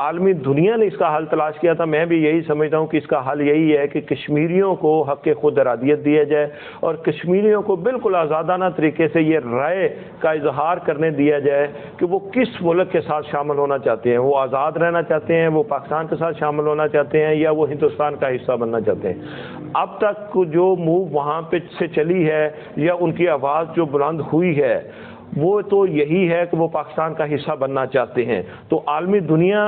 عالمی دنیا نے اس کا حل تلاش کیا تھا. میں بھی یہی سمجھتا ہوں کہ اس کا حل یہی ہے کہ کشمیریوں کو حق خود ارادیت دیا جائے اور کشمیریوں کو بالکل آزادانہ طریقے سے یہ رائے کا اظہار کرنے دیا جائے کہ وہ کس ملک کے ساتھ شامل ہونا چاہتے ہیں. وہ آزاد رہنا چاہتے ہیں, وہ پاکستان کے ساتھ شامل ہونا چاہتے ہیں, یا وہ ہندوستان کا حصہ بننا چاہتے ہیں. اب تک جو موو وہاں پہ سے چلی ہے یا ان کی آواز جو بلند ہوئی ہے وہ تو یہی ہے کہ وہ پاکستان کا حصہ بننا چاہتے ہیں. تو عالمی دنیا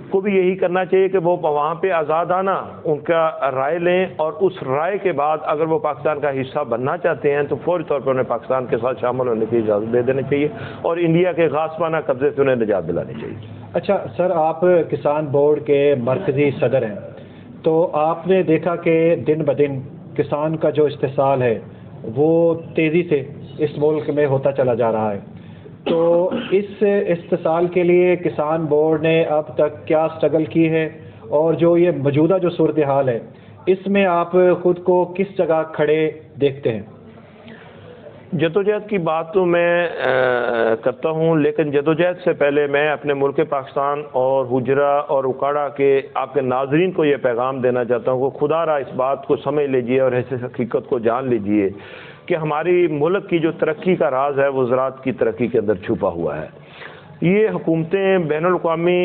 کو بھی یہی کرنا چاہیے کہ وہ وہاں پہ آزادانہ ان کا رائے لیں, اور اس رائے کے بعد اگر وہ پاکستان کا حصہ بننا چاہتے ہیں تو فوری طور پر انہیں پاکستان کے ساتھ شامل ہونے کی اجازت دے دینی چاہیے اور انڈیا کے غاصبانہ قبضے سے انہیں نجات دلانی چاہیے. اچھا سر, آپ کسان بورڈ کے مرکزی صدر ہیں, تو آپ نے دیکھا کہ دن بدن کسان کا جو استحصال ہے وہ تیزی سے اس ملک میں ہوتا چلا جا رہا ہے. تو اس استحصال کے لیے کسان بورڈ نے اب تک کیا سٹرگل کی ہے, اور جو یہ موجودہ جو صورتحال ہے اس میں آپ خود کو کس جگہ کھڑے دیکھتے ہیں؟ جدوجہد کی بات تو میں کرتا ہوں, لیکن جدوجہد سے پہلے میں اپنے ملک پاکستان اور حجرہ اور اکاڑا کے آپ کے ناظرین کو یہ پیغام دینا چاہتا ہوں کہ خدا را اس بات کو سمجھ لیجئے اور اس حقیقت کو جان لیجئے کہ ہماری ملک کی جو ترقی کا راز ہے وہ زراعت کی ترقی کے اندر چھپا ہوا ہے. یہ حکومتیں بین الاقوامی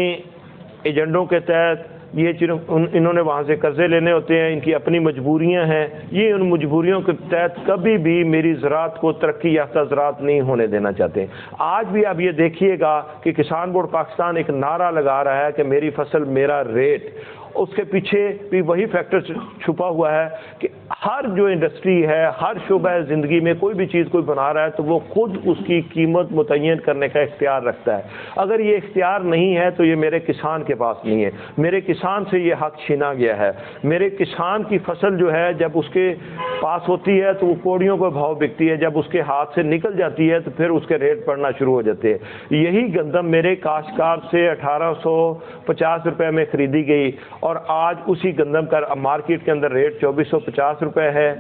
ایجنڈوں کے تحت انہوں نے وہاں سے قرضے لینے ہوتے ہیں, ان کی اپنی مجبوریاں ہیں, یہ ان مجبوریوں کے تحت کبھی بھی میری زراعت کو ترقی یافتہ زراعت نہیں ہونے دینا چاہتے. آج بھی آپ یہ دیکھیے گا کہ کسان بورڈ پاکستان ایک نعرہ لگا رہا ہے کہ میری فصل میرا ریٹ. اس کے پیچھے بھی وہی فیکٹر چھپا ہوا ہے کہ ہر جو انڈسٹری ہے, ہر شعبہ زندگی میں کوئی بھی چیز کوئی بنا رہا ہے تو وہ خود اس کی قیمت متعین کرنے کا اختیار رکھتا ہے. اگر یہ اختیار نہیں ہے تو یہ میرے کسان کے پاس نہیں ہے. میرے کسان سے یہ حق چھینا گیا ہے. میرے کسان کی فصل جو ہے جب اس کے پاس ہوتی ہے تو وہ کوڑیوں کو بھاؤ بکتی ہے, جب اس کے ہاتھ سے نکل جاتی ہے تو پھر اس کے ریٹ پڑنا شروع ہو جاتے ہیں. یہی گندم میرے کاشتکار سے 1850 روپے میں خریدی گئی اور آج اسی گندم کا مارکیٹ کے اندر ریٹ 2450 روپے ہے,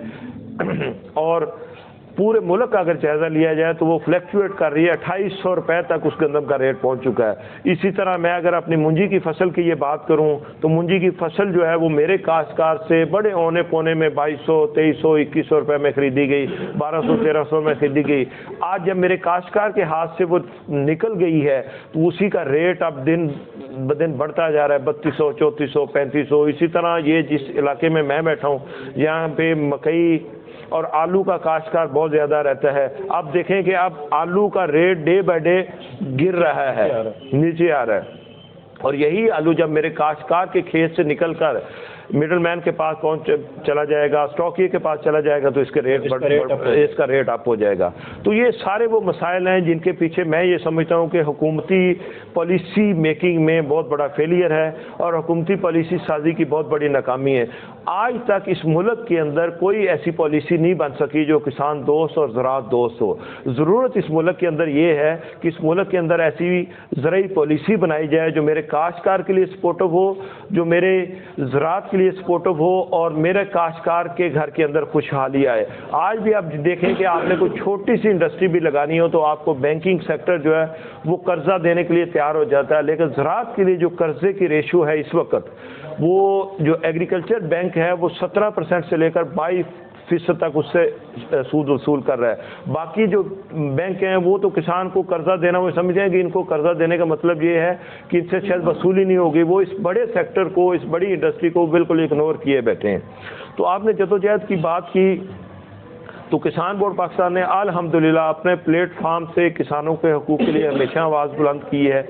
اور پورے ملک کا اگر جائزہ لیا جائے تو وہ فلیکچویٹ کر رہی ہے, 2800 روپے تک اس گندم کا ریٹ پہنچ چکا ہے. اسی طرح میں اگر اپنی منجی کی فصل کی یہ بات کروں تو منجی کی فصل جو ہے وہ میرے کاشتکار سے بڑے اونے پونے میں 2200 2300 2100 روپے میں خریدی گئی, 1200 1300 میں خریدی گئی. آج جب میرے کاشتکار کے ہاتھ سے وہ نکل گئی ہے تو اسی کا ریٹ اب دن بدن بڑھتا جا رہا ہے, 3200 3400 3500. اسی طرح یہ جس علاقے میں بیٹھا ہوں یہاں پہ مکئی اور آلو کا کاشتکار بہت زیادہ رہتا ہے. اب دیکھیں کہ اب آلو کا ریٹ ڈے بائی ڈے گر رہا ہے, نیچے آ رہا ہے, اور یہی آلو جب میرے کاشتکار کے کھیت سے نکل کر مڈل مین کے پاس چلا جائے گا, اسٹاکیے کے پاس چلا جائے گا تو اس کا ریٹ اپ ہو جائے گا. تو یہ سارے وہ مسائل ہیں جن کے پیچھے میں یہ سمجھتا ہوں کہ حکومتی پالیسی میکنگ میں بہت بڑا فیلئر ہے اور حکومتی پالیسی سازی کی بہت بڑی ناکامی ہے. آج تک اس ملک کے اندر کوئی ایسی پالیسی نہیں بن سکی جو کسان دوست اور زراعت دوست ہو. ضرورت اس ملک کے اندر یہ ہے کہ اس ملک کے اندر ایسی زرعی پالیسی بنائی جائے جو میرے کاشتکار کے لیے سپورٹو ہو, جو میرے زراعت کے لیے سپورٹو ہو, اور میرے کاشتکار کے گھر کے اندر خوشحالی آئے. آج بھی آپ دیکھیں کہ آپ نے کوئی چھوٹی سی انڈسٹری بھی لگانی ہو تو آپ کو بینکنگ سیکٹر جو ہے وہ قرضہ دینے کے لیے تیار ہو جاتا ہے, لیکن زراعت کے لیے جو قرضے کی ریشو ہے اس وقت وہ جو ایگریکلچر بینک ہے وہ 17% سے لے کر 22% تک اس سے سود وصول کر رہا ہے. باقی جو بینک ہیں وہ تو کسان کو قرضہ دینا, وہ سمجھیں کہ ان کو قرضہ دینے کا مطلب یہ ہے کہ ان سے شاید وصولی نہیں ہوگی. وہ اس بڑے سیکٹر کو, اس بڑی انڈسٹری کو بالکل اگنور کیے بیٹھے ہیں. تو آپ نے جدوجہد کی بات کی تو کسان بورڈ پاکستان نے الحمدللہ اپنے پلیٹ فارم سے کسانوں کے حقوق کے لیے ہمیشہ آواز بلند کی ہے.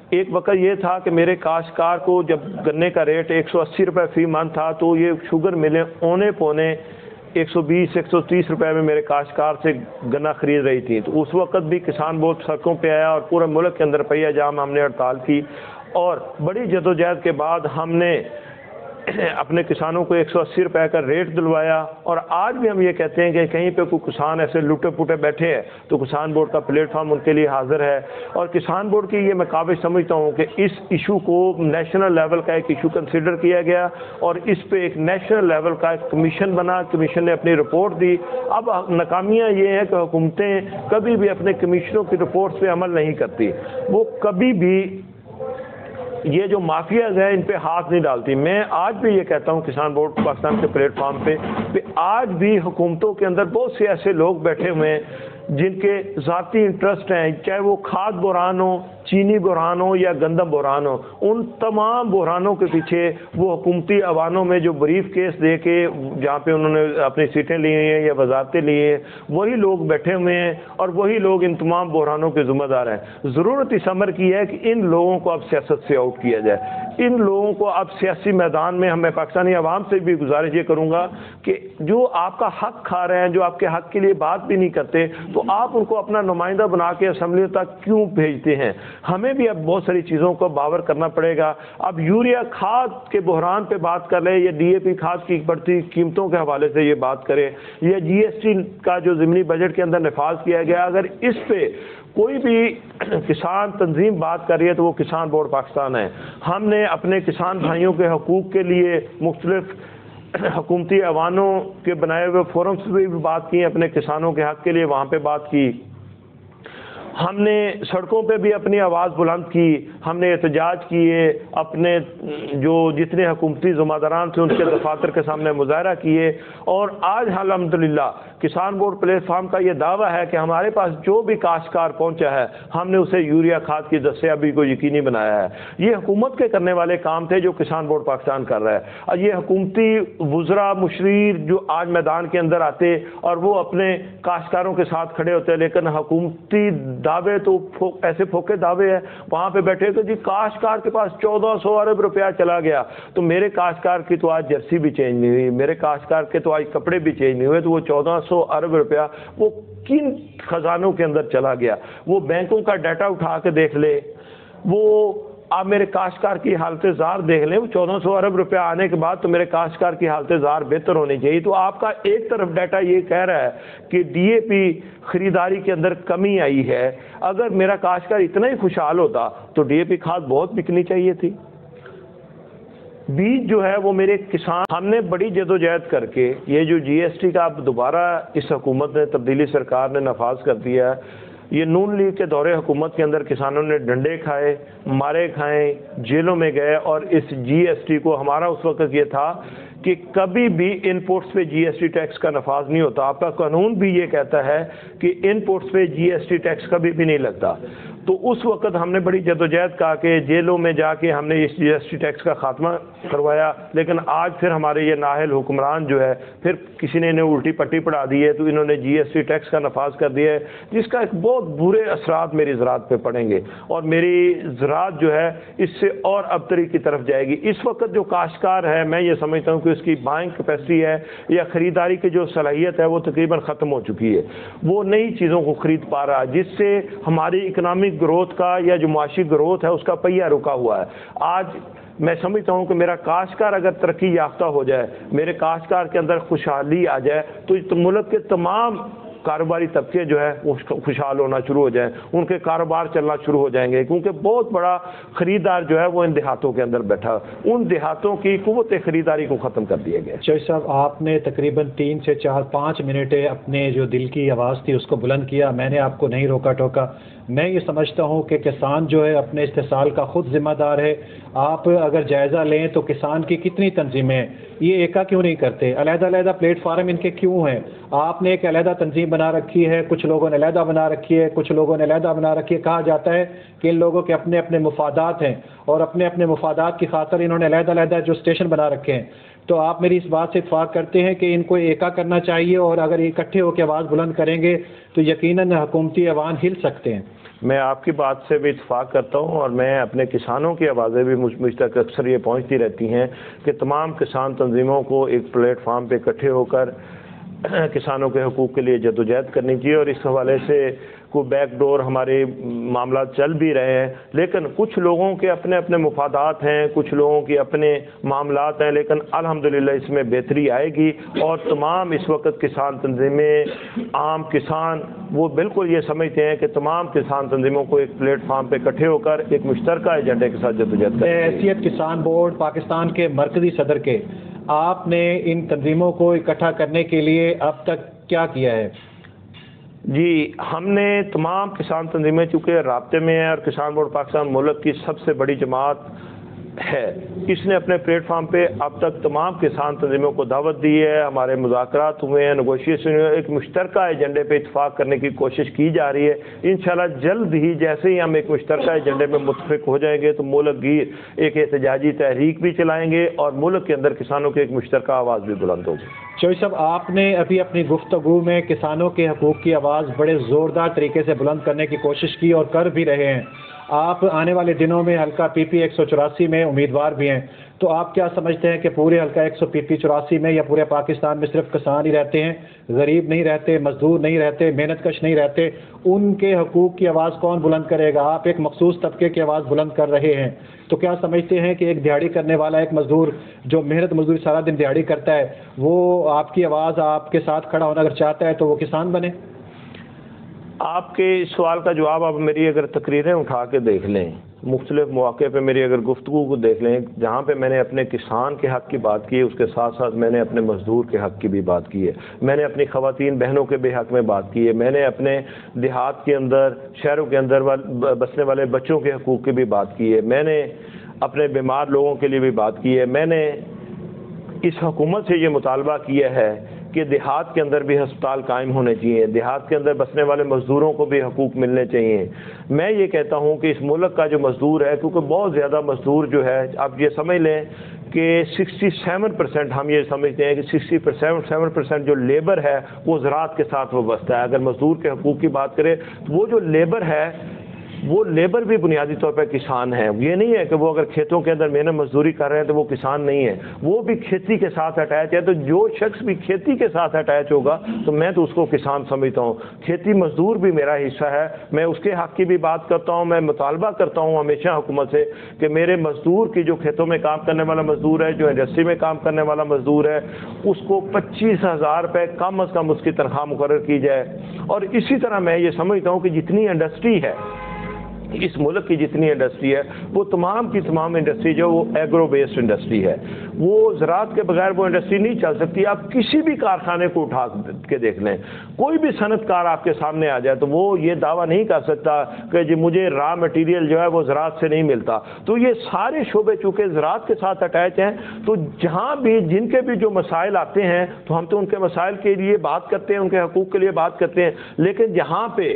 ایک وقت یہ تھا کہ میرے کاشتکار کو جب گنے کا ریٹ 180 روپے فی من تھا تو یہ شوگر ملیں اونے پونے 120 130 روپے میں میرے کاشتکار سے گنا خرید رہی تھی. تو اس وقت بھی کسان بورڈ سڑکوں پہ آیا اور پورے ملک کے اندر پہیا جام ہم نے ہڑتال کی, اور بڑی جدوجہد کے بعد ہم نے اپنے کسانوں کو 180 روپے کا ریٹ دلوایا. اور آج بھی ہم یہ کہتے ہیں کہ کہیں پہ کوئی کسان ایسے لوٹے پوٹے بیٹھے ہیں تو کسان بورڈ کا پلیٹ فارم ان کے لیے حاضر ہے. اور کسان بورڈ کی یہ میں قابل سمجھتا ہوں کہ اس ایشو کو نیشنل لیول کا ایک ایشو کنسیڈر کیا گیا اور اس پہ ایک نیشنل لیول کا ایک کمیشن بنا, کمیشن نے اپنی رپورٹ دی. اب ناکامیاں یہ ہیں کہ حکومتیں کبھی بھی اپنے کمیشنوں کی رپورٹس پہ عمل نہیں کرتی. وہ کبھی بھی یہ جو مافیاز ہیں ان پہ ہاتھ نہیں ڈالتی. میں آج بھی یہ کہتا ہوں کسان بورڈ پاکستان کے پلیٹ فارم پہ آج بھی حکومتوں کے اندر بہت سے ایسے لوگ بیٹھے ہوئے ہیں جن کے ذاتی انٹرسٹ ہیں, چاہے وہ کھاد بحران ہو, چینی بحران ہو یا گندم بحران ہو, ان تمام بحرانوں کے پیچھے وہ حکومتی ایوانوں میں جو بریف کیس دے کے جہاں پہ انہوں نے اپنی سیٹیں لی ہیں یا وزارتیں لی ہیں, وہی لوگ بیٹھے ہوئے ہیں اور وہی لوگ ان تمام بحرانوں کے ذمہ دار ہیں. ضرورت اس امر کی ہے کہ ان لوگوں کو اب سیاست سے آؤٹ کیا جائے. ان لوگوں کو اب سیاسی میدان میں, میں پاکستانی عوام سے بھی گزارش یہ کروں گا کہ جو آپ کا حق کھا رہے ہیں, جو آپ کے حق کے لیے بات بھی نہیں کرتے, تو آپ ان کو اپنا نمائندہ بنا کے اسمبلی تک کیوں بھیجتے ہیں؟ ہمیں بھی اب بہت ساری چیزوں کو باور کرنا پڑے گا. اب یوریا کھاد کے بحران پہ بات کر لیں یا ڈی اے پی کھاد کی بڑھتی قیمتوں کے حوالے سے یہ بات کریں یا جی ایس ٹی کا جو ضمنی بجٹ کے اندر نفاذ کیا گیا, اگر اس پہ کوئی بھی کسان تنظیم بات کر رہی ہے تو وہ کسان بورڈ پاکستان ہے. ہم نے اپنے کسان بھائیوں کے حقوق کے لیے مختلف حکومتی ایوانوں کے بنائے ہوئے فورمز پہ بھی بات کی, اپنے کسانوں کے حق کے لیے وہاں پہ بات کی. ہم نے سڑکوں پہ بھی اپنی آواز بلند کی, ہم نے احتجاج کیے, اپنے جو جتنے حکومتی ذمہ داران تھے ان کے دفاتر کے سامنے مظاہرہ کیے. اور آج الحمدللہ کسان بورڈ پلیٹ فارم کا یہ دعویٰ ہے کہ ہمارے پاس جو بھی کاشتکار پہنچا ہے ہم نے اسے یوریا کھاد کی دستیابی کو یقینی بنایا ہے. یہ حکومت کے کرنے والے کام تھے جو کسان بورڈ پاکستان کر رہا ہے. اور یہ حکومتی وزراء مشیر جو آج میدان کے اندر آتے اور وہ اپنے کاشتکاروں کے ساتھ کھڑے ہوتے, لیکن حکومتی دعوے تو ایسے پھوکے دعوے ہیں وہاں پہ بیٹھے کہ جی کاشتکار کے پاس 1400 ارب روپیہ چلا گیا, تو میرے کاشتکار کی تو آج جرسی بھی چینج نہیں ہوئی, میرے کاشتکار کے تو آج کپڑے بھی چینج نہیں ہوئے, تو وہ 1400 ارب روپیہ وہ کن خزانوں کے اندر چلا گیا؟ وہ بینکوں کا ڈیٹا اٹھا کے دیکھ لے, وہ آپ میرے کاشتکار کی حالت زار دیکھ لیں. وہ 1400 ارب روپیہ آنے کے بعد تو میرے کاشتکار کی حالت زار بہتر ہونی چاہیے. تو آپ کا ایک طرف ڈیٹا یہ کہہ رہا ہے کہ ڈی اے پی خریداری کے اندر کمی آئی ہے. اگر میرا کاشتکار اتنا ہی خوشحال ہوتا تو ڈی اے پی کھاد بہت بکنی چاہیے تھی. بیج جو ہے وہ میرے کسان, ہم نے بڑی جدوجہد کر کے یہ جو جی ایس ٹی کا اب دوبارہ اس حکومت نے, تبدیلی سرکار نے نافذ کر دیا ہے. یہ نون لیگ کے دور حکومت کے اندر کسانوں نے ڈنڈے کھائے, مارے کھائے, جیلوں میں گئے, اور اس جی ایس ٹی کو ہمارا اس وقت یہ تھا کہ کبھی بھی ان پٹس پہ جی ایس ٹی ٹیکس کا نفاذ نہیں ہوتا. آپ کا قانون بھی یہ کہتا ہے کہ ان پٹس پہ جی ایس ٹی ٹیکس کبھی بھی نہیں لگتا. تو اس وقت ہم نے بڑی جدوجہد کہا کہ جیلوں میں جا کے ہم نے اس جی ایس ٹی ٹیکس کا خاتمہ کروایا. لیکن آج پھر ہمارے یہ نااہل حکمران جو ہے, پھر کسی نے انہیں الٹی پٹی پڑھا دی ہے, تو انہوں نے جی ایس ٹی ٹیکس کا نفاذ کر دیا ہے, جس کا ایک بہت برے اثرات میری زراعت پہ پڑیں گے, اور میری زراعت جو ہے اس سے اور ابتری کی طرف جائے گی. اس وقت جو کاشتکار ہے, میں یہ سمجھتا ہوں کہ اس کی بائنگ کیپیسٹی ہے یا خریداری کی جو صلاحیت ہے وہ تقریباً ختم ہو چکی ہے. وہ نئی چیزوں کو خرید پا رہا, جس سے ہماری اکنامک گروتھ کا یا جو معاشی گروتھ ہے اس کا پہیہ رکا ہوا ہے. آج میں سمجھتا ہوں کہ میرا کاشتکار اگر ترقی یافتہ ہو جائے, میرے کاشتکار کے اندر خوشحالی آ جائے, تو ملک کے تمام کاروباری طبقے جو ہے وہ خوشحال ہونا شروع ہو جائیں, ان کے کاروبار چلنا شروع ہو جائیں گے. کیونکہ بہت بڑا خریدار جو ہے وہ ان دیہاتوں کے اندر بیٹھا, ان دیہاتوں کی قوت خریداری کو ختم کر دیا گیا. شہید صاحب, آپ نے تقریباً 3 سے 4-5 منٹ اپنے جو دل کی آواز تھی اس کو بلند کیا. میں نے آپ کو نہیں روکا ٹوکا. میں یہ سمجھتا ہوں کہ کسان جو ہے اپنے استحصال کا خود ذمہ دار ہے. آپ اگر جائزہ لیں تو کسان کی کتنی تنظیمیں ہیں, یہ ایکا کیوں نہیں کرتے؟ علیحدہ علیحدہ پلیٹ فارم ان کے کیوں ہیں؟ آپ نے ایک علیحدہ تنظیم بنا رکھی ہے, کچھ لوگوں نے علیحدہ بنا رکھی ہے, کچھ لوگوں نے علیحدہ بنا رکھی ہے. کہا جاتا ہے کہ ان لوگوں کے اپنے اپنے مفادات ہیں, اور اپنے اپنے مفادات کی خاطر انہوں نے علیحدہ علیحدہ جو اسٹیشن بنا رکھے ہیں. تو آپ میری اس بات سے اتفاق کرتے ہیں کہ ان کو ایکا کرنا چاہیے, اور اگر اکٹھے ہو کے آواز بلند کریں گے تو یقیناً حکومتی ایوان ہل سکتے ہیں. میں آپ کی بات سے بھی اتفاق کرتا ہوں, اور میں اپنے کسانوں کی آوازیں بھی مجھ تک اکثر یہ پہنچتی رہتی ہیں کہ تمام کسان تنظیموں کو ایک پلیٹ فارم پہ اکٹھے ہو کر کسانوں کے حقوق کے لیے جدوجہد کرنی چاہیے. اور اس حوالے سے کوئی بیک ڈور ہمارے معاملات چل بھی رہے ہیں, لیکن کچھ لوگوں کے اپنے اپنے مفادات ہیں, کچھ لوگوں کے اپنے معاملات ہیں, لیکن الحمدللہ اس میں بہتری آئے گی. اور تمام اس وقت کسان تنظیمیں, عام کسان, وہ بالکل یہ سمجھتے ہیں کہ تمام کسان تنظیموں کو ایک پلیٹ فارم پہ اکٹھے ہو کر ایک مشترکہ ایجنڈے کے ساتھ جدوجہد کریں. حیثیت کسان بورڈ پاکستان کے مرکزی صدر کے, آپ نے ان تنظیموں کو اکٹھا کرنے کے لیے اب تک کیا کیا ہے؟ جی, ہم نے تمام کسان تنظیمیں چونکہ رابطے میں ہیں, اور کسان بورڈ پاکستان ملک کی سب سے بڑی جماعت ہے اس نے اپنے پلیٹ فارم پہ اب تک تمام کسان تنظیموں کو دعوت دی ہے، ہمارے مذاکرات ہوئے ہیں، نیگوشیشن ہوئے، ایک مشترکہ ایجنڈے پہ اتفاق کرنے کی کوشش کی جا رہی ہے۔ انشاءاللہ جلد ہی جیسے ہی ہم ایک مشترکہ ایجنڈے پہ متفق ہو جائیں گے تو ملک گیر ایک احتجاجی تحریک بھی چلائیں گے اور ملک کے اندر کسانوں کی ایک مشترکہ آواز بھی بلند ہوگی۔ چوہدری صاحب، آپ نے ابھی اپنی گفتگو میں کسانوں کے حقوق کی آواز بڑے زوردار طریقے سے بلند کرنے کی کوشش کی اور کر بھی رہے ہیں۔ آپ آنے والے دنوں میں حلقہ پی پی 184 میں امیدوار بھی ہیں، تو آپ کیا سمجھتے ہیں کہ پورے حلقہ 184 میں یا پورے پاکستان میں صرف کسان ہی رہتے ہیں، غریب نہیں رہتے، مزدور نہیں رہتے، محنت کش نہیں رہتے؟ ان کے حقوق کی آواز کون بلند کرے گا؟ آپ ایک مخصوص طبقے کی آواز بلند کر رہے ہیں، تو کیا سمجھتے ہیں کہ ایک دیہڑی کرنے والا ایک مزدور جو محنت مزدوری سارا دن دیہڑی کرتا ہے، وہ آپ کی آواز آپ کے ساتھ کھڑا ہونا اگر چاہتا ہے تو وہ کسان بنے؟ آپ کے اس سوال کا جواب آپ میری اگر تقریریں اٹھا کے دیکھ لیں، مختلف مواقع پہ میری اگر گفتگو کو دیکھ لیں، جہاں پہ میں نے اپنے کسان کے حق کی بات کی ہے اس کے ساتھ ساتھ میں نے اپنے مزدور کے حق کی بھی بات کی ہے، میں نے اپنی خواتین بہنوں کے بھی حق میں بات کی ہے، میں نے اپنے دیہات کے اندر، شہروں کے اندر بسنے والے بچوں کے حقوق کی بھی بات کی ہے، میں نے اپنے بیمار لوگوں کے لیے بھی بات کی ہے، میں نے اس حکومت سے یہ مطالبہ کیا ہے کہ دیہات کے اندر بھی ہسپتال قائم ہونے چاہیے، دیہات کے اندر بسنے والے مزدوروں کو بھی حقوق ملنے چاہیے۔ میں یہ کہتا ہوں کہ اس ملک کا جو مزدور ہے، کیونکہ بہت زیادہ مزدور جو ہے، آپ یہ سمجھ لیں کہ 67% ہم یہ سمجھتے ہیں کہ 67% جو لیبر ہے وہ زراعت کے ساتھ وابستہ ہے۔ اگر مزدور کے حقوق کی بات کریں تو وہ جو لیبر ہے وہ لیبر بھی بنیادی طور پہ کسان ہیں۔ یہ نہیں ہے کہ وہ اگر کھیتوں کے اندر محنت مزدوری کر رہے ہیں تو وہ کسان نہیں ہے، وہ بھی کھیتی کے ساتھ اٹیچ ہے۔ تو جو شخص بھی کھیتی کے ساتھ اٹیچ ہوگا تو میں تو اس کو کسان سمجھتا ہوں۔ کھیتی مزدور بھی میرا حصہ ہے، میں اس کے حق کی بھی بات کرتا ہوں۔ میں مطالبہ کرتا ہوں ہمیشہ حکومت سے کہ میرے مزدور کی جو کھیتوں میں کام کرنے والا مزدور ہے، جو انڈسٹری میں کام کرنے والا مزدور ہے، اس کو 25,000 روپے کم از کم اس کی تنخواہ مقرر کی جائے۔ اور اسی طرح میں یہ سمجھتا ہوں کہ جتنی انڈسٹری ہے اس ملک کی، جتنی انڈسٹری ہے وہ تمام کی تمام انڈسٹری جو وہ ایگرو بیسڈ انڈسٹری ہے، وہ زراعت کے بغیر وہ انڈسٹری نہیں چل سکتی۔ آپ کسی بھی کارخانے کو اٹھا کے دیکھ لیں، کوئی بھی صنعت کار آپ کے سامنے آ جائے تو وہ یہ دعویٰ نہیں کر سکتا کہ جی مجھے را مٹیریل جو ہے وہ زراعت سے نہیں ملتا۔ تو یہ سارے شعبے چونکہ زراعت کے ساتھ اٹیچ ہیں، تو جہاں بھی جن کے بھی جو مسائل آتے ہیں تو ہم تو ان کے مسائل کے لیے بات کرتے ہیں، ان کے حقوق کے لیے بات کرتے ہیں، لیکن جہاں پہ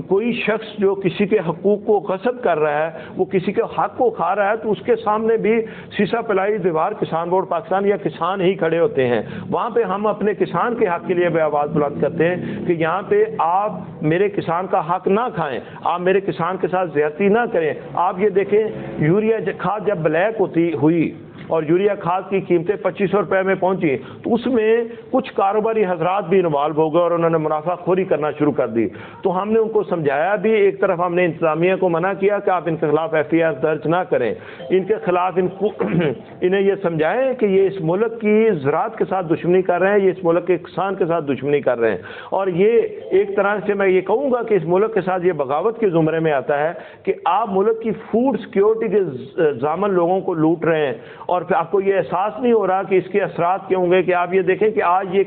کوئی شخص جو کسی کے حقوق کو غصب کر رہا ہے، وہ کسی کے حق کو کھا رہا ہے، تو اس کے سامنے بھی سیسا پلائی دیوار کسان بورڈ پاکستان یا کسان ہی کھڑے ہوتے ہیں۔ وہاں پہ ہم اپنے کسان کے حق کے لیے بھی آواز بلند کرتے ہیں کہ یہاں پہ آپ میرے کسان کا حق نہ کھائیں، آپ میرے کسان کے ساتھ زیادتی نہ کریں۔ آپ یہ دیکھیں یوریا کھاد جب بلیک ہوئی اور یوریا کھاد کی قیمتیں 2500 روپے میں پہنچی تو اس میں کچھ کاروباری حضرات بھی انوالو ہو گئے اور انہوں نے منافع خوری کرنا شروع کر دی۔ تو ہم نے ان کو سمجھایا بھی، ایک طرف ہم نے انتظامیہ کو منع کیا کہ آپ ان کے خلاف FIR درج نہ کریں، ان کے خلاف انہیں یہ سمجھائیں کہ یہ اس ملک کی زراعت کے ساتھ دشمنی کر رہے ہیں، یہ اس ملک کے کسان کے ساتھ دشمنی کر رہے ہیں، اور یہ ایک طرح سے میں یہ کہوں گا کہ اس ملک کے ساتھ یہ بغاوت کے زمرے میں آتا ہے کہ آپ ملک کی فوڈ سیکیورٹی کے ضامن لوگوں کو لوٹ رہے ہیں، اور پھر آپ کو یہ احساس نہیں ہو رہا کہ اس کے اثرات کیا ہوں گے۔ کہ آپ یہ دیکھیں کہ آج یہ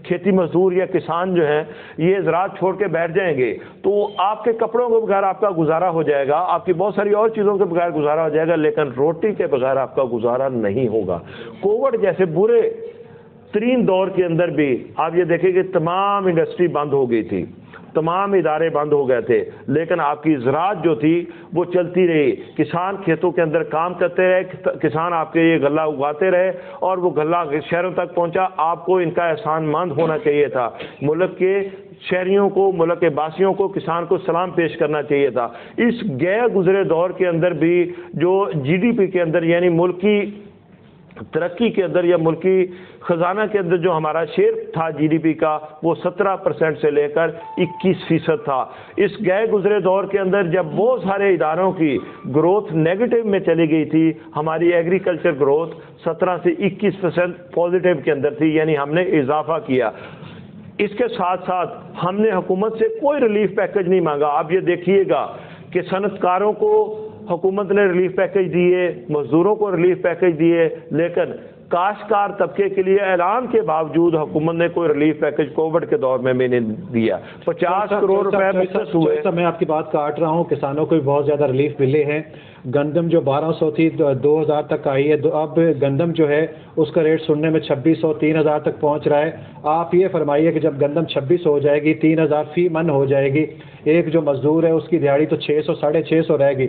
کھیتی مزدور یا کسان جو ہیں یہ زراعت چھوڑ کے بیٹھ جائیں گے تو آپ کے کپڑوں کے بغیر آپ کا گزارا ہو جائے گا، آپ کی بہت ساری اور چیزوں کے بغیر گزارا ہو جائے گا، لیکن روٹی کے بغیر آپ کا گزارا نہیں ہوگا۔ کووڈ جیسے برے ترین دور کے اندر بھی آپ یہ دیکھیں کہ تمام انڈسٹری بند ہو گئی تھی، تمام ادارے بند ہو گئے تھے، لیکن آپ کی زراعت جو تھی وہ چلتی رہی، کسان کھیتوں کے اندر کام کرتے رہے، کسان آپ کے یہ غلہ اگاتے رہے اور وہ غلہ شہروں تک پہنچا۔ آپ کو ان کا احسان مند ہونا چاہیے تھا، ملک کے شہریوں کو، ملک کے باسیوں کو، کسان کو سلام پیش کرنا چاہیے تھا۔ اس گئے گزرے دور کے اندر بھی جو GDP کے اندر یعنی ملکی ترقی کے اندر یا ملکی خزانہ کے اندر جو ہمارا شیئر تھا GDP کا وہ 17% سے لے کر 21% تھا۔ اس گئے گزرے دور کے اندر جب بہت سارے اداروں کی گروتھ نیگیٹو میں چلی گئی تھی، ہماری ایگریکلچر گروتھ 17 سے 21% پازیٹیو کے اندر تھی، یعنی ہم نے اضافہ کیا۔ اس کے ساتھ ساتھ ہم نے حکومت سے کوئی ریلیف پیکج نہیں مانگا۔ آپ یہ دیکھیے گا کہ صنعت کاروں کو حکومت نے ریلیف پیکج دیے، مزدوروں کو ریلیف پیکج دیے، لیکن کاشتکار طبقے کے لیے اعلان کے باوجود حکومت نے کوئی ریلیف پیکج کووڈ کے دور میں نہیں دیا. 50 کروڑ روپے مس ہوئے. میں آپ کی بات کاٹ رہا ہوں, کسانوں کو بھی بہت زیادہ ریلیف ملے ہیں. گندم جو 1200 تھی 2000 تک آئی ہے, اب گندم جو ہے اس کا ریٹ سننے میں 2600 3000 تک پہنچ رہا ہے. آپ یہ فرمائیے کہ جب گندم 2600 ہو جائے گی, 3000 فی من ہو جائے گی, ایک جو مزدور ہے اس کی دیہڑی تو 600 650 رہے گی,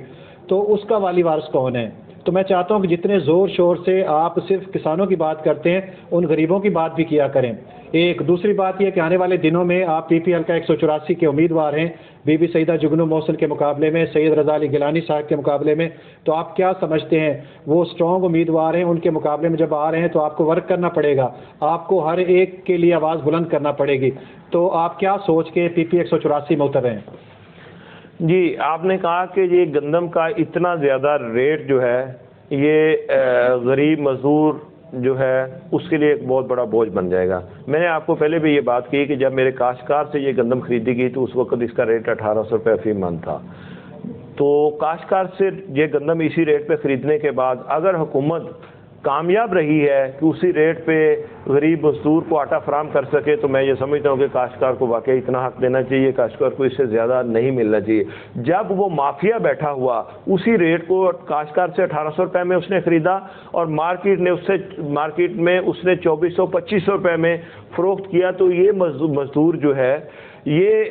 تو اس کا والی وارث کون ہے؟ تو میں چاہتا ہوں کہ جتنے زور شور سے آپ صرف کسانوں کی بات کرتے ہیں, ان غریبوں کی بات بھی کیا کریں. ایک دوسری بات یہ کہ آنے والے دنوں میں آپ پی پی حلقہ 184 کے امیدوار ہیں, بی بی سیدہ جگنو محسن کے مقابلے میں, سید رضا علی گیلانی صاحب کے مقابلے میں. تو آپ کیا سمجھتے ہیں, وہ اسٹرانگ امیدوار ہیں, ان کے مقابلے میں جب آ رہے ہیں تو آپ کو ورک کرنا پڑے گا, آپ کو ہر ایک کے لیے آواز بلند کرنا پڑے گی. تو آپ کیا سوچ کے پی پی 184 میں اتر رہے ہیں؟ جی, آپ نے کہا کہ یہ گندم کا اتنا زیادہ ریٹ جو ہے یہ غریب مزدور جو ہے اس کے لیے ایک بہت بڑا بوجھ بن جائے گا. میں نے آپ کو پہلے بھی یہ بات کی کہ جب میرے کاشتکار سے یہ گندم خریدی گئی تو اس وقت اس کا ریٹ 1800 روپے فی من تھا. تو کاشتکار سے یہ گندم اسی ریٹ پہ خریدنے کے بعد اگر حکومت کامیاب رہی ہے کہ اسی ریٹ پہ غریب مزدور کو آٹا فراہم کر سکے, تو میں یہ سمجھتا ہوں کہ کاشتکار کو واقعی اتنا حق دینا چاہیے, کاشتکار کو اس سے زیادہ نہیں ملنا چاہیے. جب وہ مافیا بیٹھا ہوا اسی ریٹ کو کاشتکار سے 1800 روپے میں اس نے خریدا اور مارکیٹ میں اس نے 2400 2500 روپے میں فروخت کیا, تو یہ مزدور جو ہے یہ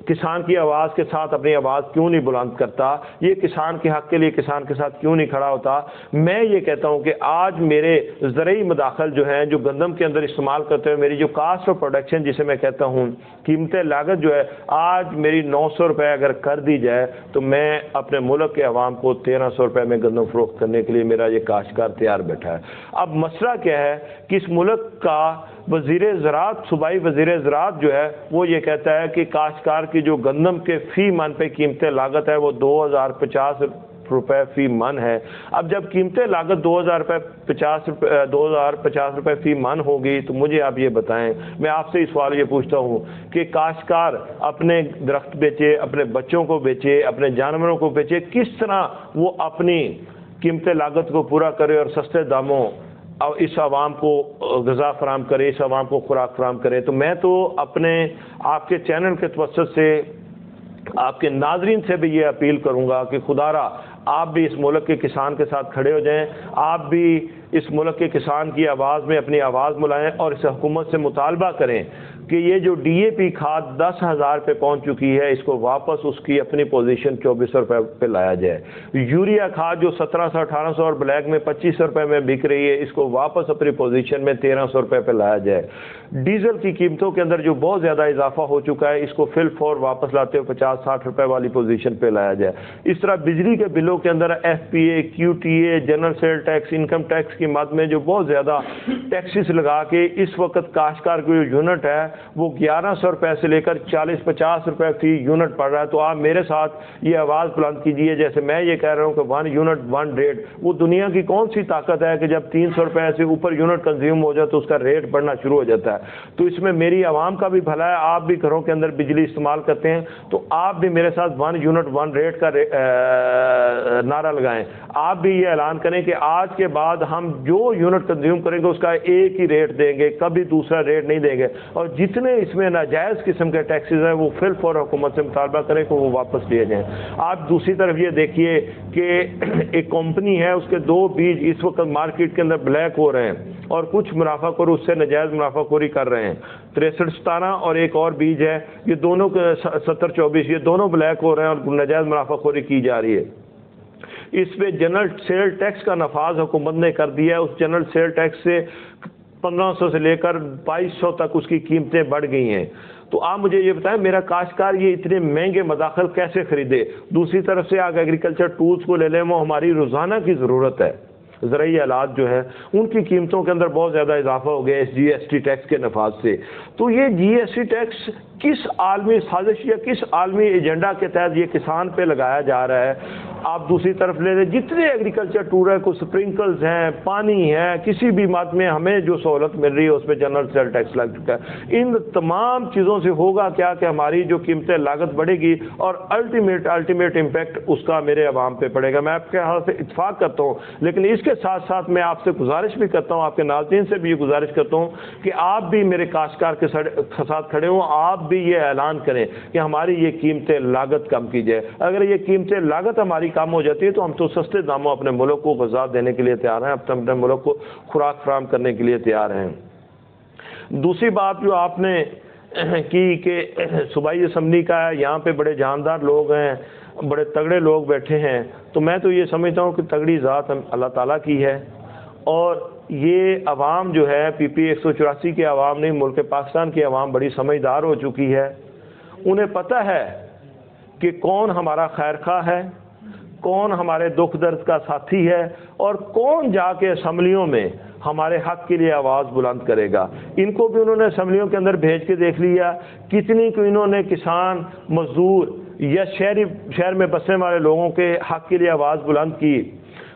کسان کی آواز کے ساتھ اپنی آواز کیوں نہیں بلند کرتا, یہ کسان کے حق کے لیے کسان کے ساتھ کیوں نہیں کھڑا ہوتا؟ میں یہ کہتا ہوں کہ آج میرے زرعی مداخل جو ہیں جو گندم کے اندر استعمال کرتے ہوئے میری جو کاسٹ آف پروڈکشن جسے میں کہتا ہوں قیمت لاگت جو ہے آج میری 900 روپے اگر کر دی جائے تو میں اپنے ملک کے عوام کو 1300 روپے میں گندم فروخت کرنے کے لیے میرا یہ کاشتکار تیار بیٹھا ہے. اب مسئلہ کیا ہے کہ اس ملک کا وزیر زراعت, صوبائی وزیر زراعت جو ہے وہ یہ کہتا ہے کہ کاشتکار کی جو گندم کے فی من پہ قیمت لاگت ہے وہ 2050 روپے فی من ہے. اب جب قیمت لاگت 2050 روپے فی من ہوگی تو مجھے آپ یہ بتائیں, میں آپ سے اس سوال یہ پوچھتا ہوں کہ کاشتکار اپنے درخت بیچے, اپنے بچوں کو بیچے, اپنے جانوروں کو بیچے, کس طرح وہ اپنی قیمت لاگت کو پورا کرے اور سستے داموں اور اس عوام کو غذا فراہم کرے, اس عوام کو خوراک فراہم کرے؟ تو میں تو اپنے آپ کے چینل کے توسط سے آپ کے ناظرین سے بھی یہ اپیل کروں گا کہ خدا را آپ بھی اس ملک کے کسان کے ساتھ کھڑے ہو جائیں, آپ بھی اس ملک کے کسان کی آواز میں اپنی آواز ملائیں اور اس حکومت سے مطالبہ کریں کہ یہ جو ڈی اے پی کھاد 10,000 پہ پہنچ چکی ہے اس کو واپس اس کی اپنی پوزیشن 2400 روپے پہ لایا جائے. یوریا کھاد جو 1700 1800 اور بلیک میں 2500 روپے میں بک رہی ہے اس کو واپس اپنی پوزیشن میں 1300 روپے پہ لایا جائے. ڈیزل کی قیمتوں کے اندر جو بہت زیادہ اضافہ ہو چکا ہے اس کو فل فور واپس لاتے ہوئے 50-60 روپے والی پوزیشن پہ لایا جائے. اس طرح بجلی کے بلوں کے اندر F P A, Q T A, general sales tax, income tax کی مد میں جو بہت زیادہ ٹیکسز لگا کے اس وقت کاشتکار کی جو یونٹ ہے وہ 1100 روپے سے لے کر 40-50 روپے فی یونٹ پڑ رہا ہے. تو آپ میرے ساتھ یہ آواز بلند کیجئے, جیسے میں یہ کہہ رہا ہوں کہ 1 یونٹ 1 ریٹ, وہ دنیا کی کون سی طاقت ہے کہ جب 300 روپے سے اوپر یونٹ کنزیوم ہو جائے تو اس کا ریٹ بڑھنا شروع ہو جاتا ہے. تو اس میں میری عوام کا بھی بھلا ہے, آپ بھی گھروں کے اندر بجلی استعمال کرتے ہیں تو آپ بھی میرے ساتھ 1 یونٹ 1 ریٹ کا نعرہ لگائیں. آپ بھی یہ اعلان کریں کہ آج کے بعد ہم جو یونٹ کنزیوم کریں گے اس کا ایک ہی ریٹ دیں گے, کبھی دوسرا ریٹ نہیں دیں گے, اور جتنے اس میں ناجائز قسم کے ٹیکسز ہیں وہ فل فور حکومت سے مطالبہ کریں کہ وہ واپس لیے جائیں. آپ دوسری طرف یہ دیکھیے کہ ایک کمپنی ہے اس کے 2 بیج اس وقت مارکیٹ کے اندر بلیک ہو رہے ہیں اور کچھ منافع خور اس سے ناجائز منافع خوری کر رہے ہیں. 6317 اور ایک اور بیج ہے, یہ دونوں 7024 یہ دونوں بلیک ہو رہے ہیں اور ناجائز منافع خوری کی جا رہی ہے. اس پہ جنرل سیل ٹیکس کا نفاذ حکومت نے کر دیا ہے. اس جنرل سیل ٹیکس سے 1500 سے لے کر 2200 تک اس کی قیمتیں بڑھ گئی ہیں. تو آپ مجھے یہ بتائیں میرا کاشتکار یہ اتنے مہنگے مداخل کیسے خریدے؟ دوسری طرف سے آپ ایگریکلچر ٹولز کو لے لیں, وہ ہماری روزانہ کی ضرورت ہے. زرعی آلات جو ہیں ان کی قیمتوں کے اندر بہت زیادہ اضافہ ہو گیا اس جی ایس ٹی ٹیکس کے نفاذ سے. تو یہ جی ایس ٹی ٹیکس کس عالمی سازش یا کس عالمی ایجنڈا کے تحت یہ کسان پہ لگایا جا رہا ہے. آپ دوسری طرف لے لیں جتنے ایگریکلچر ٹور ہے, کوئی سپرنکلز ہیں, پانی ہے, کسی بھی مد میں ہمیں جو سہولت مل رہی ہے اس پہ جنرل سیل ٹیکس لگ چکا ہے. ان تمام چیزوں سے ہوگا کیا کہ ہماری جو قیمتیں لاگت بڑھے گی اور الٹیمیٹ امپیکٹ اس کا میرے عوام پہ پڑے گا. میں آپ کے حال سے اتفاق کرتا ہوں, لیکن اس کے ساتھ ساتھ میں آپ سے گزارش بھی کرتا ہوں, آپ کے ناظرین سے بھی یہ گزارش کرتا ہوں کہ آپ بھی میرے کاشتکار کے ساتھ کھڑے ہوں, آپ بھی یہ اعلان کریں کہ ہماری یہ قیمتیں لاگت کم کی جائے. اگر یہ قیمتیں لاگت ہماری کم ہو جاتی ہے تو ہم تو سستے داموں اپنے ملک کو غذا دینے کے لیے تیار ہیں, اپنے ملک کو خوراک فراہم کرنے کے لیے تیار ہیں. دوسری بات جو آپ نے کی کہ صوبائی اسمبلی کا ہے, یہاں پہ بڑے جاندار لوگ ہیں, بڑے تگڑے لوگ بیٹھے ہیں, تو میں تو یہ سمجھتا ہوں کہ تگڑی ذات اللہ تعالیٰ کی ہے, اور یہ عوام جو ہے پی پی 184 کے عوام نہیں, ملک پاکستان کی عوام بڑی سمجھدار ہو چکی ہے. انہیں پتہ ہے کہ کون ہمارا خیر خواہ ہے, کون ہمارے دکھ درد کا ساتھی ہے, اور کون جا کے اسمبلیوں میں ہمارے حق کے لیے آواز بلند کرے گا. ان کو بھی انہوں نے اسمبلیوں کے اندر بھیج کے دیکھ لیا, کتنی کو انہوں نے کسان, مزدور یا شہر میں بسنے والے لوگوں کے حق کے لیے آواز بلند کی.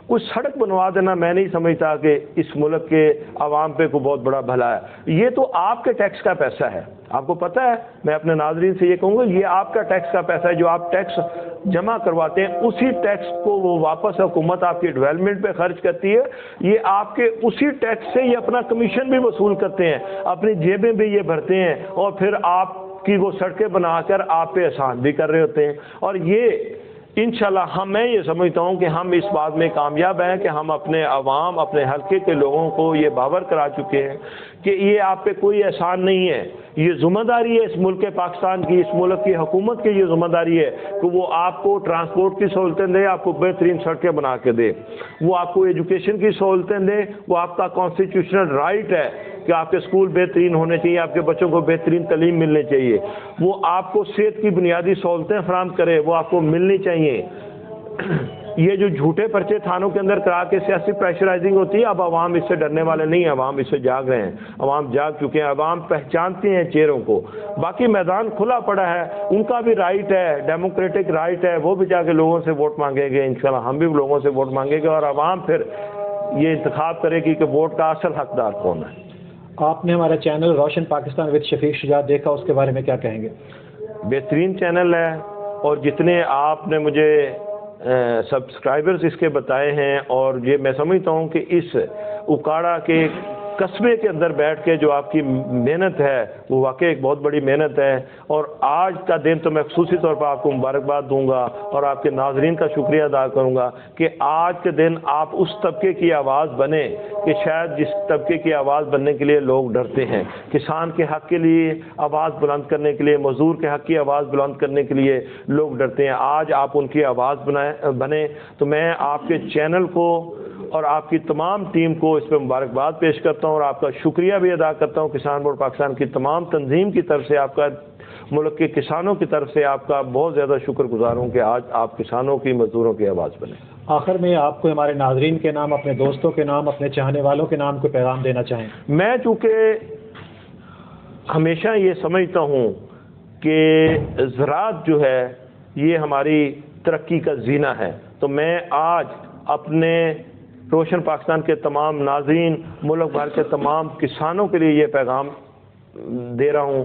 کچھ سڑک بنوا دینا میں نہیں سمجھتا کہ اس ملک کے عوام پہ کوئی بہت بڑا بھلا ہے. یہ تو آپ کے ٹیکس کا پیسہ ہے, آپ کو پتہ ہے. میں اپنے ناظرین سے یہ کہوں گا, یہ آپ کا ٹیکس کا پیسہ ہے جو آپ ٹیکس جمع کرواتے ہیں, اسی ٹیکس کو وہ واپس حکومت آپ کی ڈیولپمنٹ پہ خرچ کرتی ہے. یہ آپ کے اسی ٹیکس سے یہ اپنا کمیشن بھی وصول کرتے ہیں, اپنی جیبیں بھی یہ بھرتے ہیں, اور پھر آپ کی وہ سڑکیں بنا کر آپ پہ احسان بھی کر رہے ہوتے ہیں. اور یہ انشاءاللہ میں یہ سمجھتا ہوں کہ ہم اس بات میں کامیاب ہیں کہ ہم اپنے عوام, اپنے حلقے کے لوگوں کو یہ باور کرا چکے ہیں کہ یہ آپ پہ کوئی احسان نہیں ہے. یہ ذمہ داری ہے اس ملک پاکستان کی, اس ملک کی حکومت کی یہ ذمہ داری ہے کہ وہ آپ کو ٹرانسپورٹ کی سہولتیں دے, آپ کو بہترین سڑکیں بنا کے دے, وہ آپ کو ایجوکیشن کی سہولتیں دے, وہ آپ کا کانسٹیٹیوشنل رائٹ ہے کہ آپ کے اسکول بہترین ہونے چاہیے, آپ کے بچوں کو بہترین تعلیم ملنی چاہیے, وہ آپ کو صحت کی بنیادی سہولتیں فراہم کرے, وہ آپ کو ملنی چاہیے. یہ جو جھوٹے پرچے تھانوں کے اندر کرا کے سیاسی پریشرائزنگ ہوتی ہے, اب عوام اس سے ڈرنے والے نہیں ہیں, عوام اس سے جاگ رہے ہیں, عوام جاگ چکے ہیں, عوام پہچانتے ہیں چہروں کو. باقی میدان کھلا پڑا ہے, ان کا بھی رائٹ ہے, ڈیموکریٹک رائٹ ہے, وہ بھی جا کے لوگوں سے ووٹ مانگیں گے. انشاءاللہ ہم بھی لوگوں سے ووٹ مانگیں گے, اور عوام پھر یہ انتخاب کرے گی کہ ووٹ کا اصل حقدار کون ہے. آپ نے ہمارا چینل روشن پاکستان وتھ شفیق شجاعت دیکھا, اس کے بارے میں کیا کہیں گے؟ بہترین چینل ہے, اور جتنے آپ نے مجھے سبسکرائبرز اس کے بتائے ہیں, اور یہ میں سمجھتا ہوں کہ اس اکاڑا کے قصبے کے اندر بیٹھ کے جو آپ کی محنت ہے وہ واقعی ایک بہت بڑی محنت ہے. اور آج کا دن تو میں خصوصی طور پر آپ کو مبارکباد دوں گا اور آپ کے ناظرین کا شکریہ ادا کروں گا کہ آج کے دن آپ اس طبقے کی آواز بنے کہ شاید جس طبقے کی آواز بننے کے لیے لوگ ڈرتے ہیں. کسان کے حق کے لیے آواز بلند کرنے کے لیے, مزدور کے حق کی آواز بلند کرنے کے لیے لوگ ڈرتے ہیں. آج آپ ان کی آواز بنے, تو میں آپ کے چینل کو اور آپ کی تمام ٹیم کو اس پہ مبارکباد پیش کرتا ہوں, اور آپ کا شکریہ بھی ادا کرتا ہوں. کسان بورڈ پاکستان کی تمام تنظیم کی طرف سے آپ کا, ملک کے کسانوں کی طرف سے آپ کا بہت زیادہ شکر گزار ہوں کہ آج آپ کسانوں کی, مزدوروں کی آواز بنے. آخر میں آپ کو ہمارے ناظرین کے نام, اپنے دوستوں کے نام, اپنے چاہنے والوں کے نام کو پیغام دینا چاہیں؟ میں چونکہ ہمیشہ یہ سمجھتا ہوں کہ زراعت جو ہے یہ ہماری ترقی کا زینہ ہے, تو میں آج اپنے روشن پاکستان کے تمام ناظرین, ملک بھر کے تمام کسانوں کے لیے یہ پیغام دے رہا ہوں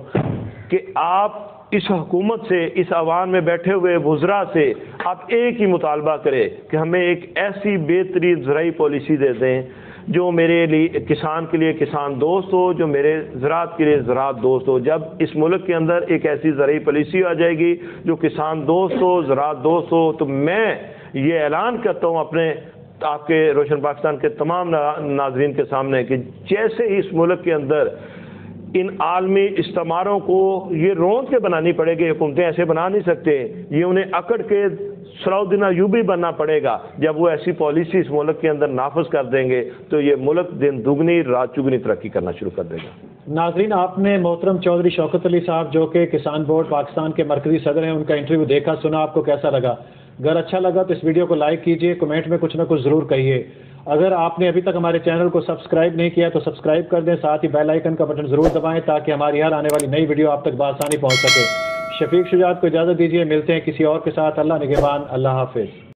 کہ آپ اس حکومت سے, اس عوام میں بیٹھے ہوئے وزراء سے آپ ایک ہی مطالبہ کریں کہ ہمیں ایک ایسی بہترین زرعی پالیسی دے دیں جو میرے لیے کسان کے لیے کسان دوست ہو, جو میرے زراعت کے لیے زراعت دوست ہو. جب اس ملک کے اندر ایک ایسی زرعی پالیسی آ جائے گی جو کسان دوست ہو, زراعت دوست ہو, تو میں یہ اعلان کرتا ہوں اپنے آپ کے روشن پاکستان کے تمام ناظرین کے سامنے کہ جیسے ہی اس ملک کے اندر ان عالمی استعماروں کو یہ روند کے بنانی پڑے گی, حکومتیں ایسے بنا نہیں سکتے, یہ انہیں اکڑ کے سراؤ دینہ یوں بھی بننا پڑے گا. جب وہ ایسی پالیسی اس ملک کے اندر نافذ کر دیں گے تو یہ ملک دن دگنی رات چگنی ترقی کرنا شروع کر دے گا. ناظرین, آپ نے محترم چودھری شوکت علی صاحب جو کہ کسان بورڈ پاکستان کے مرکزی صدر ہیں, ان کا انٹرویو دیکھا, سنا, آپ کو کیسا لگا؟ اگر اچھا لگا تو اس ویڈیو کو لائک کیجئے, کمنٹ میں کچھ نہ کچھ ضرور کہیے, اگر آپ نے ابھی تک ہمارے چینل کو سبسکرائب نہیں کیا تو سبسکرائب کر دیں، ساتھ ہی بیل آئیکن کا بٹن ضرور دبائیں تاکہ ہماری ہر آنے والی نئی ویڈیو آپ تک بآسانی پہنچ سکے۔ شفیق شجاعت کو اجازت دیجیے، ملتے ہیں کسی اور کے ساتھ۔ اللہ نگہبان، اللہ حافظ۔